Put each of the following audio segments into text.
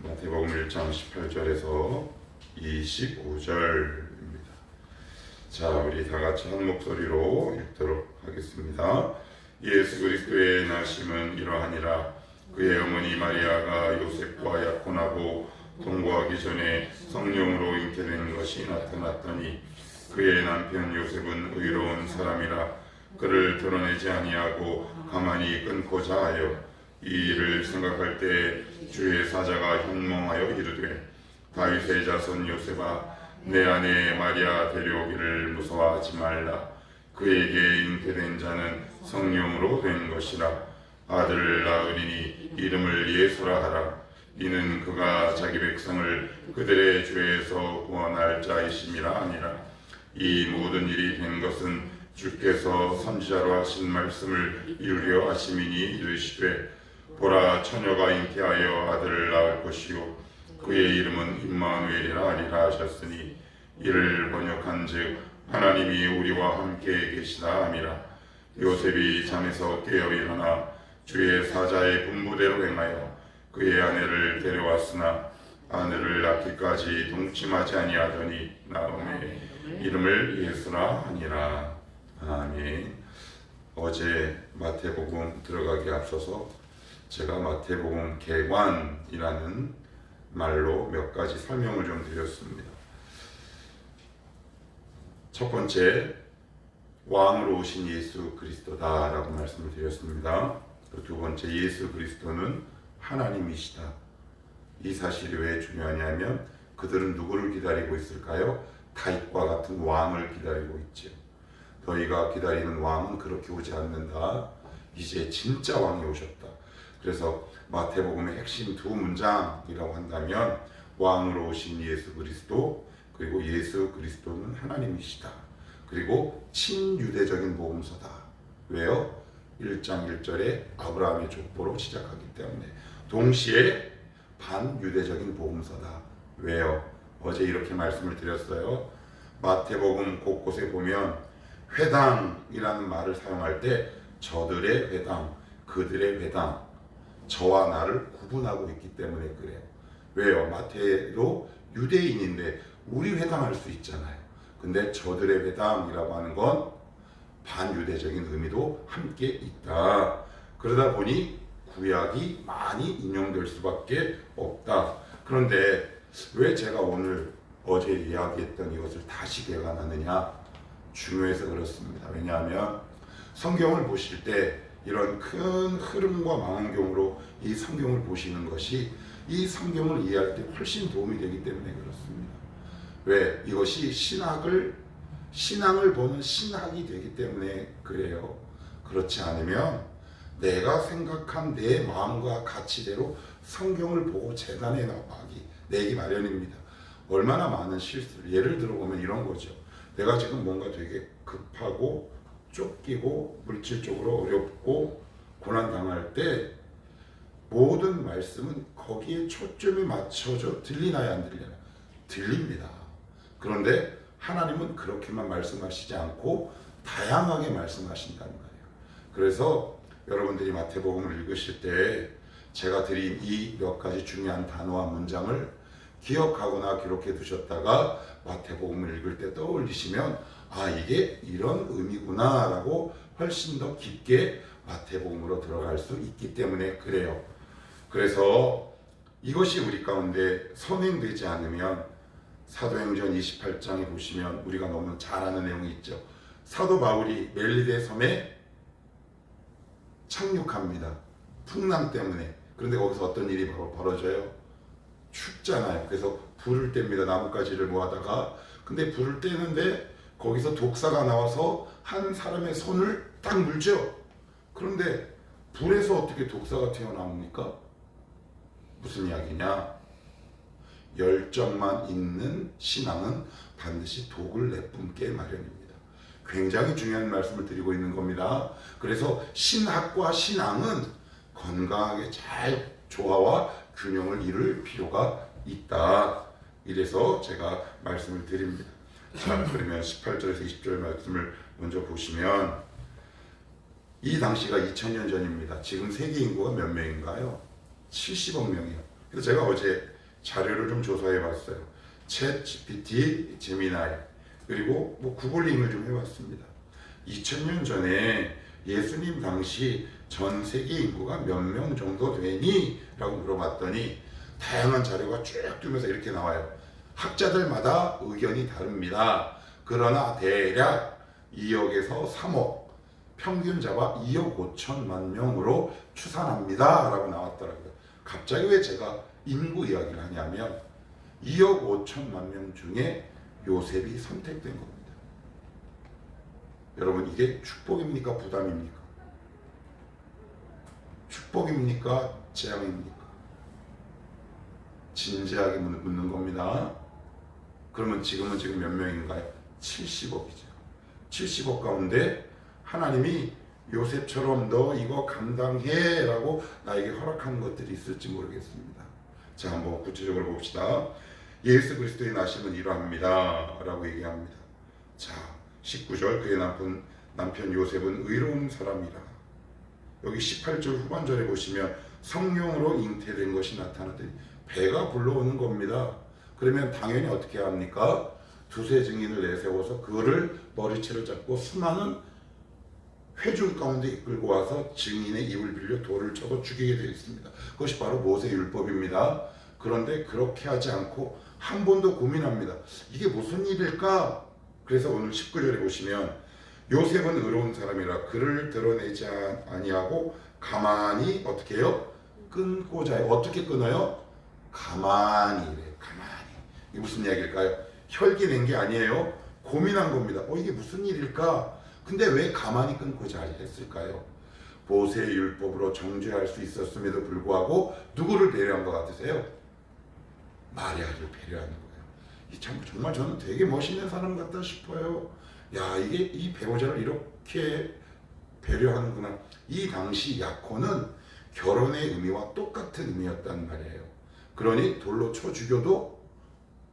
마태복음 1장 18절에서 25절입니다. 자, 우리 다 같이 한 목소리로 읽도록 하겠습니다. 예수 그리스도의 나심은 이러하니라. 그의 어머니 마리아가 요셉과 약혼하고 동거하기 전에 성령으로 잉태된 것이 나타났더니 그의 남편 요셉은 의로운 사람이라 그를 드러내지 아니하고 가만히 끊고자 하여 이 일을 생각할 때 주의 사자가 현몽하여 이르되 다윗의 자손 요셉아 내 아내 마리아 데려오기를 무서워하지 말라. 그에게 잉태된 자는 성령으로 된 것이라. 아들을 낳으리니 이름을 예수라 하라. 이는 그가 자기 백성을 그들의 죄에서 구원할 자이심이라 하니라. 이 모든 일이 된 것은 주께서 선지자로 하신 말씀을 이루려 하심이니 이르시되 보라 처녀가 잉태하여 아들을 낳을 것이요 그의 이름은 임마누엘이라 하리라 하셨으니 이를 번역한즉 하나님이 우리와 함께 계시다 함이라. 요셉이 잠에서 깨어 일어나 주의 사자의 분부대로 행하여 그의 아내를 데려왔으나 아내를 낳기까지 동침하지 아니하더니 나음에 이름을 예수라 하니라. 아멘. 어제 마태복음 들어가기 앞서서 제가 마태복음 개관이라는 말로 몇 가지 설명을 좀 드렸습니다. 첫 번째, 왕으로 오신 예수 그리스도다라고 말씀을 드렸습니다. 두 번째, 예수 그리스도는 하나님이시다. 이 사실이 왜 중요하냐면 그들은 누구를 기다리고 있을까요? 다윗과 같은 왕을 기다리고 있죠. 너희가 기다리는 왕은 그렇게 오지 않는다. 이제 진짜 왕이 오셨다. 그래서 마태복음의 핵심 두 문장이라고 한다면 왕으로 오신 예수 그리스도, 그리고 예수 그리스도는 하나님이시다. 그리고 친유대적인 복음서다. 왜요? 1장 1절에 아브라함의 족보로 시작하기 때문에. 동시에 반유대적인 복음서다. 왜요? 어제 이렇게 말씀을 드렸어요. 마태복음 곳곳에 보면 회당이라는 말을 사용할 때 저들의 회당, 그들의 회당, 저와 나를 구분하고 있기 때문에 그래요. 왜요? 마태도 유대인인데 우리 회당할 수 있잖아요. 근데 저들의 회당이라고 하는 건 반유대적인 의미도 함께 있다. 그러다 보니 구약이 많이 인용될 수밖에 없다. 그런데 왜 제가 어제 이야기했던 이것을 다시 개관하느냐? 중요해서 그렇습니다. 왜냐하면 성경을 보실 때 이런 큰 흐름과 망원경으로 이 성경을 보시는 것이 이 성경을 이해할 때 훨씬 도움이 되기 때문에 그렇습니다. 왜? 이것이 신앙을 보는 신학이 되기 때문에 그래요. 그렇지 않으면 내가 생각한 내 마음과 가치대로 성경을 보고 재단에 내기 마련입니다. 얼마나 많은 실수를, 예를 들어보면 이런 거죠. 내가 지금 뭔가 되게 급하고 쫓기고 물질적으로 어렵고 고난당할 때 모든 말씀은 거기에 초점이 맞춰져 들리나요, 안 들리나요? 들립니다. 그런데 하나님은 그렇게만 말씀하시지 않고 다양하게 말씀하신다는 거예요. 그래서 여러분들이 마태복음을 읽으실 때 제가 드린 이 몇 가지 중요한 단어와 문장을 기억하거나 기록해 두셨다가 마태복음을 읽을 때 떠올리시면 아, 이게 이런 의미구나 라고 훨씬 더 깊게 마태복음으로 들어갈 수 있기 때문에 그래요. 그래서 이것이 우리 가운데 선행되지 않으면 사도행전 28장에 보시면 우리가 너무 잘 아는 내용이 있죠. 사도 바울이 멜리데 섬에 착륙합니다. 풍랑 때문에. 그런데 거기서 어떤 일이 벌어져요? 춥잖아요. 그래서 불을 뗍니다. 나뭇가지를 모아다가. 근데 불을 떼는데 거기서 독사가 나와서 한 사람의 손을 딱 물죠. 그런데 불에서 어떻게 독사가 튀어나옵니까? 무슨 이야기냐? 열정만 있는 신앙은 반드시 독을 내뿜게 마련입니다. 굉장히 중요한 말씀을 드리고 있는 겁니다. 그래서 신학과 신앙은 건강하게 잘 조화와 균형을 이룰 필요가 있다. 이래서 제가 말씀을 드립니다. 자, 그러면 18절에서 20절 말씀을 먼저 보시면 이 당시가 2000년 전입니다. 지금 세계 인구가 몇 명인가요? 70억 명이요. 그래서 제가 어제 자료를 좀 조사해 봤어요. 챗 GPT, 제미나이, 그리고 뭐 구글링을 좀 해봤습니다. 2000년 전에 예수님 당시 전 세계 인구가 몇 명 정도 되니? 라고 물어봤더니 다양한 자료가 쭉 뜨면서 이렇게 나와요. 학자들마다 의견이 다릅니다. 그러나 대략 2억에서 3억, 평균 잡아 2억 5천만 명으로 추산합니다. 라고 나왔더라고요. 갑자기 왜 제가 인구 이야기를 하냐면 2억 5천만 명 중에 요셉이 선택된 겁니다. 여러분, 이게 축복입니까? 부담입니까? 축복입니까? 재앙입니까? 진지하게 묻는 겁니다. 그러면 지금 몇 명인가요? 70억이죠. 70억 가운데 하나님이 요셉처럼 너 이거 감당해 라고 나에게 허락한 것들이 있을지 모르겠습니다. 자, 한번 구체적으로 봅시다. 예수 그리스도의 나심은 이러합니다 라고 얘기합니다. 자, 19절, 그의 남편 요셉은 의로운 사람이라. 여기 18절 후반절에 보시면 성령으로 잉태된 것이 나타나더니 배가 불러오는 겁니다. 그러면 당연히 어떻게 합니까? 두세 증인을 내세워서 그를 머리채를 잡고 수많은 회중 가운데 이끌고 와서 증인의 입을 빌려 돌을 쳐서 죽이게 되어 있습니다. 그것이 바로 모세 율법입니다. 그런데 그렇게 하지 않고 한 번 더 고민합니다. 이게 무슨 일일까? 그래서 오늘 19절에 보시면 요셉은 의로운 사람이라 그를 드러내지 아니하고 가만히 어떻게 해요? 끊고자 해요. 어떻게 끊어요? 가만히. 이게 무슨 이야기일까요? 혈기 낸 게 아니에요. 고민한 겁니다. 이게 무슨 일일까? 근데 왜 가만히 끊고자 했을까요? 모세의 율법으로 정죄할 수 있었음에도 불구하고 누구를 배려한 것 같으세요? 마리아를 배려하는 거예요. 참 정말 저는 되게 멋있는 사람 같다 싶어요. 야, 이게 이 배우자를 이렇게 배려하는구나. 이 당시 약혼은 결혼의 의미와 똑같은 의미였단 말이에요. 그러니 돌로 쳐 죽여도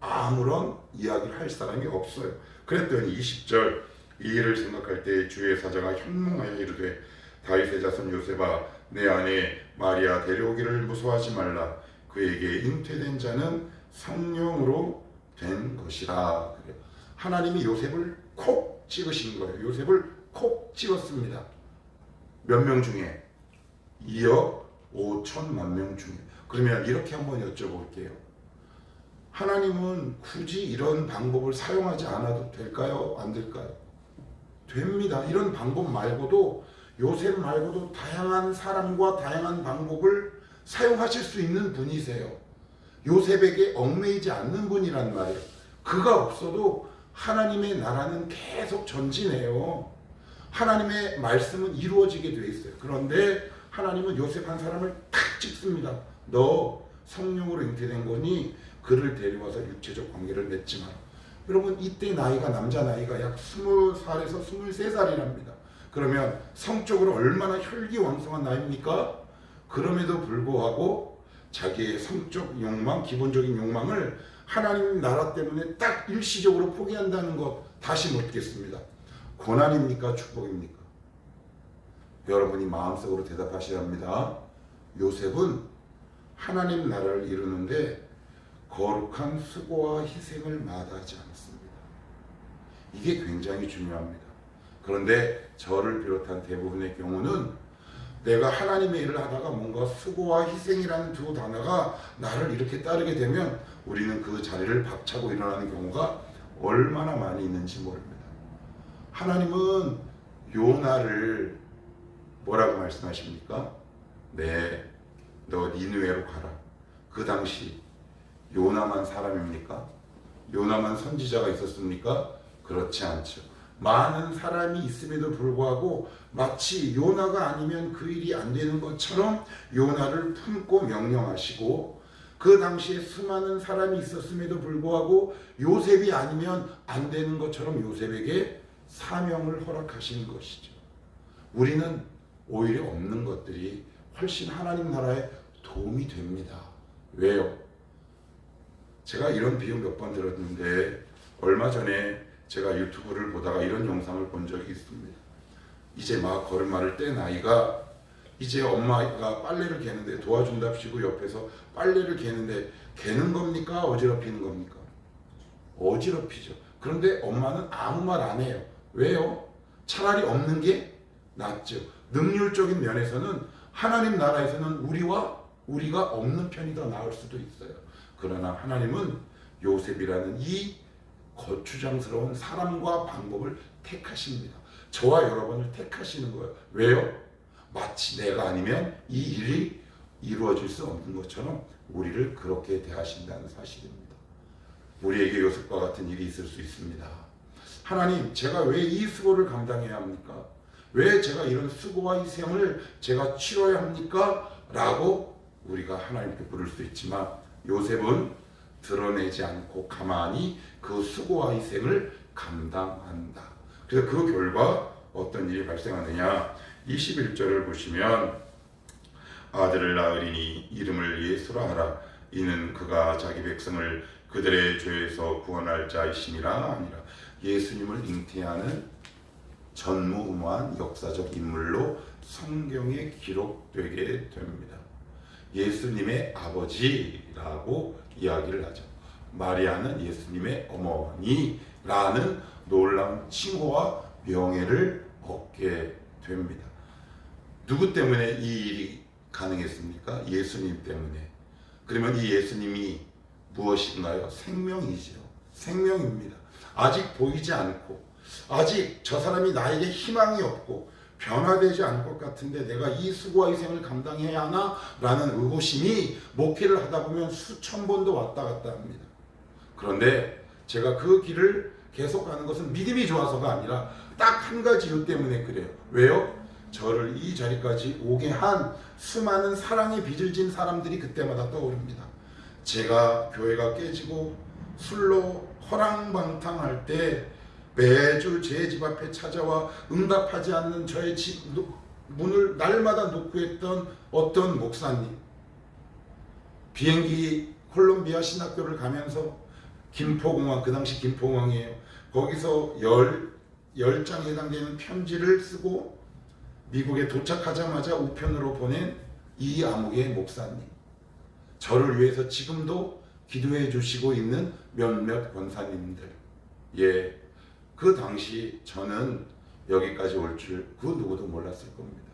아무런 이야기를 할 사람이 없어요. 그랬더니 20절, 이 일을 생각할 때 주의 사자가 현몽하여 이르되 다윗의 자손 요셉아, 내 아내 마리아 데려오기를 무서워하지 말라. 그에게 잉태된 자는 성령으로 된 것이라. 그래요. 하나님이 요셉을 콕 찍으신 거예요. 요셉을 콕 찍었습니다. 몇 명 중에? 2억 5천만 명 중에. 그러면 이렇게 한번 여쭤볼게요. 하나님은 굳이 이런 방법을 사용하지 않아도 될까요? 안 될까요? 됩니다. 이런 방법 말고도, 요셉 말고도 다양한 사람과 다양한 방법을 사용하실 수 있는 분이세요. 요셉에게 얽매이지 않는 분이란 말이에요. 그가 없어도 하나님의 나라는 계속 전진해요. 하나님의 말씀은 이루어지게 돼 있어요. 그런데 하나님은 요셉 한 사람을 탁 찍습니다. 너 성령으로 잉태된 거니 그를 데려와서 육체적 관계를 맺지 마라. 여러분, 이때 나이가, 남자 나이가 약 20살에서 23살이랍니다. 그러면 성적으로 얼마나 혈기왕성한 나이입니까? 그럼에도 불구하고 자기의 성적 욕망, 기본적인 욕망을 하나님 나라 때문에 딱 일시적으로 포기한다는 것, 다시 묻겠습니다. 고난입니까? 축복입니까? 여러분이 마음속으로 대답하셔야 합니다. 요셉은 하나님 나라를 이루는데 거룩한 수고와 희생을 마다하지 않았습니다. 이게 굉장히 중요합니다. 그런데 저를 비롯한 대부분의 경우는 내가 하나님의 일을 하다가 뭔가 수고와 희생이라는 두 단어가 나를 이렇게 따르게 되면 우리는 그 자리를 박차고 일어나는 경우가 얼마나 많이 있는지 모릅니다. 하나님은 요나를 뭐라고 말씀하십니까? 네, 너 니느웨로 가라. 그 당시 요나만 사람입니까? 요나만 선지자가 있었습니까? 그렇지 않죠. 많은 사람이 있음에도 불구하고 마치 요나가 아니면 그 일이 안 되는 것처럼 요나를 품고 명령하시고, 그 당시에 수많은 사람이 있었음에도 불구하고 요셉이 아니면 안 되는 것처럼 요셉에게 사명을 허락하신 것이죠. 우리는 오히려 없는 것들이 훨씬 하나님 나라에 도움이 됩니다. 왜요? 제가 이런 비유 몇 번 들었는데, 얼마 전에 제가 유튜브를 보다가 이런 영상을 본 적이 있습니다. 이제 막 걸음마를 뗀 아이가 이제 엄마가 빨래를 개는데 도와준답시고 옆에서 빨래를 개는데 개는 겁니까? 어지럽히는 겁니까? 어지럽히죠. 그런데 엄마는 아무 말 안 해요. 왜요? 차라리 없는 게 낫죠. 능률적인 면에서는 하나님 나라에서는 우리가 없는 편이 더 나을 수도 있어요. 그러나 하나님은 요셉이라는 이 거추장스러운 사람과 방법을 택하십니다. 저와 여러분을 택하시는 거예요. 왜요? 마치 내가 아니면 이 일이 이루어질 수 없는 것처럼 우리를 그렇게 대하신다는 사실입니다. 우리에게 요셉과 같은 일이 있을 수 있습니다. 하나님, 제가 왜 이 수고를 감당해야 합니까? 왜 제가 이런 수고와 희생을 제가 치러야 합니까? 라고 우리가 하나님께 부를 수 있지만 요셉은 드러내지 않고 가만히 그 수고와 희생을 감당한다. 그래서 그 결과 어떤 일이 발생하느냐? 21절을 보시면 아들을 낳으리니 이름을 예수라 하라. 이는 그가 자기 백성을 그들의 죄에서 구원할 자이심이라 아니라. 예수님을 잉태하는 전무후무한 역사적 인물로 성경에 기록되게 됩니다. 예수님의 아버지라고 이야기를 하죠. 마리아는 예수님의 어머니라는 놀라운 칭호와 명예를 얻게 됩니다. 누구 때문에 이 일이 가능했습니까? 예수님 때문에. 그러면 이 예수님이 무엇인가요? 생명이죠. 생명입니다. 아직 보이지 않고 아직 저 사람이 나에게 희망이 없고 변화되지 않을 것 같은데 내가 이 수고와 희생을 감당해야 하나? 라는 의구심이 목회를 하다 보면 수천 번도 왔다 갔다 합니다. 그런데 제가 그 길을 계속 가는 것은 믿음이 좋아서가 아니라 딱 한 가지 이유 때문에 그래요. 왜요? 저를 이 자리까지 오게 한 수많은 사랑의 빚을 진 사람들이 그때마다 떠오릅니다. 제가 교회가 깨지고 술로 허랑방탕할 때 매주 제 집 앞에 찾아와 응답하지 않는 저의 집 문을 날마다 노크했던 어떤 목사님, 비행기 콜롬비아 신학교를 가면서 김포공항, 그 당시 김포공항이에요. 거기서 10장에 해당되는 편지를 쓰고 미국에 도착하자마자 우편으로 보낸 이 암흑의 목사님, 저를 위해서 지금도 기도해 주시고 있는 몇몇 권사님들, 그 당시 저는 여기까지 올 줄 그 누구도 몰랐을 겁니다.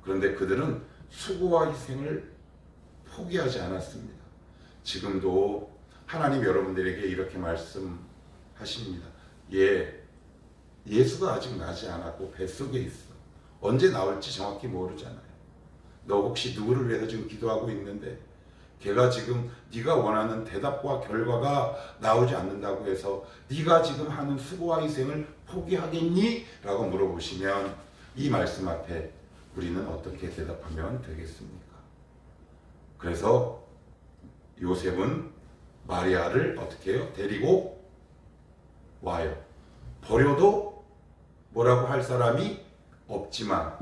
그런데 그들은 수고와 희생을 포기하지 않았습니다. 지금도 하나님 여러분들에게 이렇게 말씀하십니다. 예수가 아직 나지 않았고 뱃속에 있어. 언제 나올지 정확히 모르잖아요. 너 혹시 누구를 위해서 지금 기도하고 있는데 걔가 지금 네가 원하는 대답과 결과가 나오지 않는다고 해서 네가 지금 하는 수고와 희생을 포기하겠니? 라고 물어보시면 이 말씀 앞에 우리는 어떻게 대답하면 되겠습니까? 그래서 요셉은 마리아를 어떻게 해요? 데리고 와요. 버려도 뭐라고 할 사람이 없지만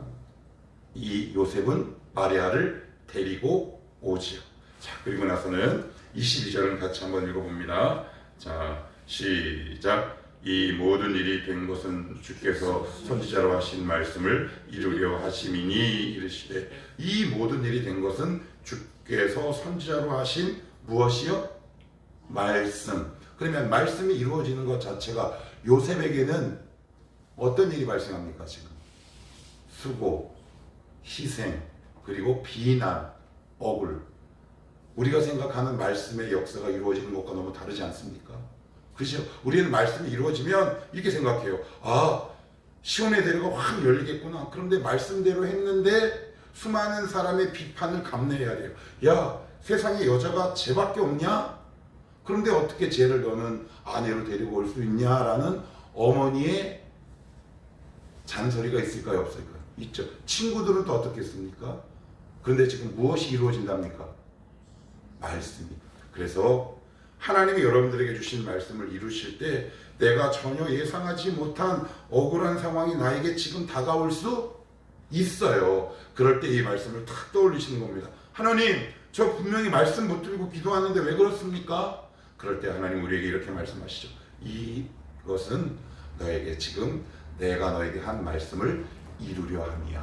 이 요셉은 마리아를 데리고 오지요. 자, 그리고 나서는 22절을 같이 한번 읽어봅니다. 자, 시작. 이 모든 일이 된 것은 주께서 선지자로 하신 말씀을 이루려 하심이니 이르시되. 이 모든 일이 된 것은 주께서 선지자로 하신 무엇이요? 말씀. 그러면 말씀이 이루어지는 것 자체가 요셉에게는 어떤 일이 발생합니까? 지금 수고, 희생, 그리고 비난, 억울. 우리가 생각하는 말씀의 역사가 이루어지는 것과 너무 다르지 않습니까? 그렇죠? 우리는 말씀이 이루어지면 이렇게 생각해요. 아, 시온의 대로가 확 열리겠구나. 그런데 말씀대로 했는데 수많은 사람의 비판을 감내해야 돼요. 야, 세상에 여자가 쟤밖에 없냐? 그런데 어떻게 쟤를 너는 아내로 데리고 올 수 있냐라는 어머니의 잔소리가 있을까요? 없을까요? 있죠. 친구들은 또 어떻겠습니까? 그런데 지금 무엇이 이루어진답니까? 말씀이. 그래서 하나님이 여러분들에게 주신 말씀을 이루실 때 내가 전혀 예상하지 못한 억울한 상황이 나에게 지금 다가올 수 있어요. 그럴 때 이 말씀을 탁 떠올리시는 겁니다. 하나님, 저 분명히 말씀 붙들고 기도하는데 왜 그렇습니까? 그럴 때 하나님 우리에게 이렇게 말씀하시죠. 이것은 너에게 지금 내가 너에게 한 말씀을 이루려 함이야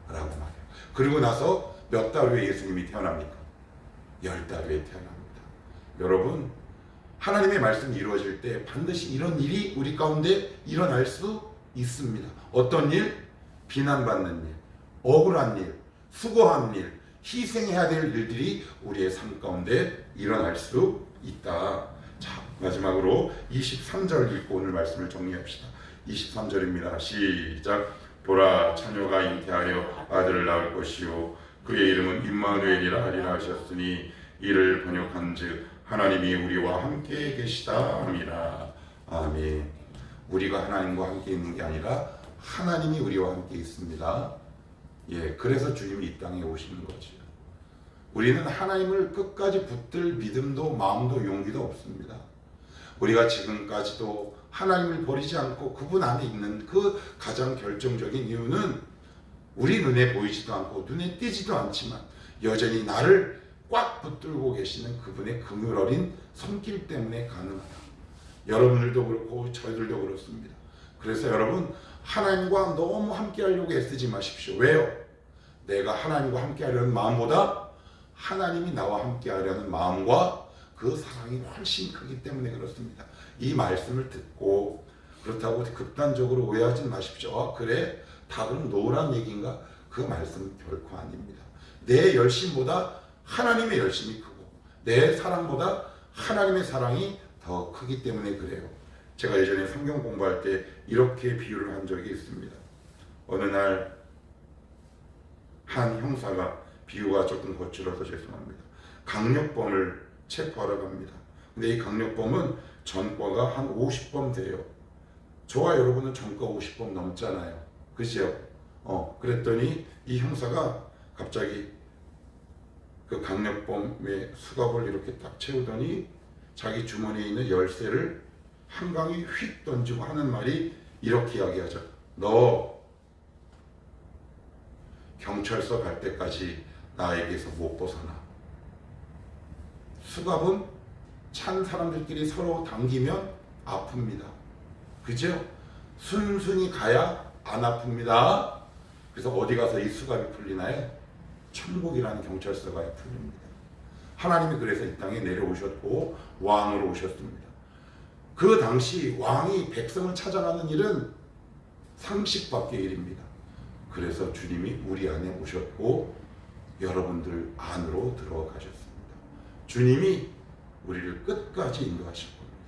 라고 말해요. 그리고 나서 몇 달 후에 예수님이 태어납니까? 10달 후에 태어납니다. 여러분, 하나님의 말씀이 이루어질 때 반드시 이런 일이 우리 가운데 일어날 수 있습니다. 어떤 일? 비난받는 일, 억울한 일, 수고한 일, 희생해야 될 일들이 우리의 삶 가운데 일어날 수 있다. 자, 마지막으로 23절 읽고 오늘 말씀을 정리합시다. 23절입니다. 시작. 보라, 처녀가 잉태하여 아들을 낳을 것이요 그의 이름은 임마누엘이라 하리라 하셨으니 이를 번역한즉 하나님이 우리와 함께 계시다 함이라. 아멘. 우리가 하나님과 함께 있는 게 아니라 하나님이 우리와 함께 있습니다. 예, 그래서 주님이 이 땅에 오시는 거죠. 우리는 하나님을 끝까지 붙들 믿음도 마음도 용기도 없습니다. 우리가 지금까지도 하나님을 버리지 않고 그분 안에 있는 그 가장 결정적인 이유는 우리 눈에 보이지도 않고 눈에 띄지도 않지만 여전히 나를 꽉 붙들고 계시는 그분의 긍휼 어린 손길 때문에 가능하다. 여러분들도 그렇고 저희들도 그렇습니다. 그래서 여러분, 하나님과 너무 함께 하려고 애쓰지 마십시오. 왜요? 내가 하나님과 함께 하려는 마음보다 하나님이 나와 함께 하려는 마음과 그 사랑이 훨씬 크기 때문에 그렇습니다. 이 말씀을 듣고 그렇다고 극단적으로 오해하지 마십시오. 아, 그래? 다 그럼 노란 얘기인가? 그 말씀은 결코 아닙니다. 내 열심보다 하나님의 열심이 크고 내 사랑보다 하나님의 사랑이 더 크기 때문에 그래요. 제가 예전에 성경 공부할 때 이렇게 비유를 한 적이 있습니다. 어느 날 한 형사가, 비유가 조금 거칠어서 죄송합니다, 강력범을 체포하러 갑니다. 근데 이 강력범은 전과가 한 50범 돼요. 저와 여러분은 전과 50범 넘잖아요. 그죠? 그랬더니 이 형사가 갑자기 그 강력범의 수갑을 이렇게 딱 채우더니 자기 주머니에 있는 열쇠를 한강에 휙 던지고 하는 말이 이렇게 이야기하죠. 너 경찰서 갈 때까지 나에게서 못 벗어나. 수갑은 찬 사람들끼리 서로 당기면 아픕니다. 그죠? 순순히 가야 안 아픕니다. 그래서 어디 가서 이 수갑이 풀리나요? 천국이라는 경찰서가 풀립니다. 하나님이 그래서 이 땅에 내려오셨고 왕으로 오셨습니다. 그 당시 왕이 백성을 찾아가는 일은 상식밖의 일입니다. 그래서 주님이 우리 안에 오셨고 여러분들 안으로 들어가셨습니다. 주님이 우리를 끝까지 인도하실 겁니다.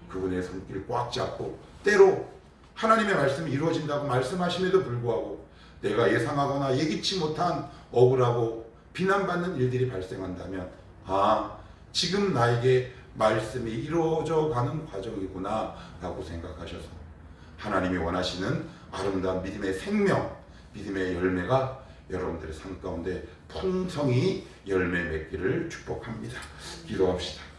그분의 손길 꽉 잡고, 때로 하나님의 말씀이 이루어진다고 말씀하심에도 불구하고 내가 예상하거나 예기치 못한 억울하고 비난받는 일들이 발생한다면, 아, 지금 나에게 말씀이 이루어져 가는 과정이구나 라고 생각하셔서 하나님이 원하시는 아름다운 믿음의 생명, 믿음의 열매가 여러분들의 삶 가운데 풍성히 열매 맺기를 축복합니다. 기도합시다.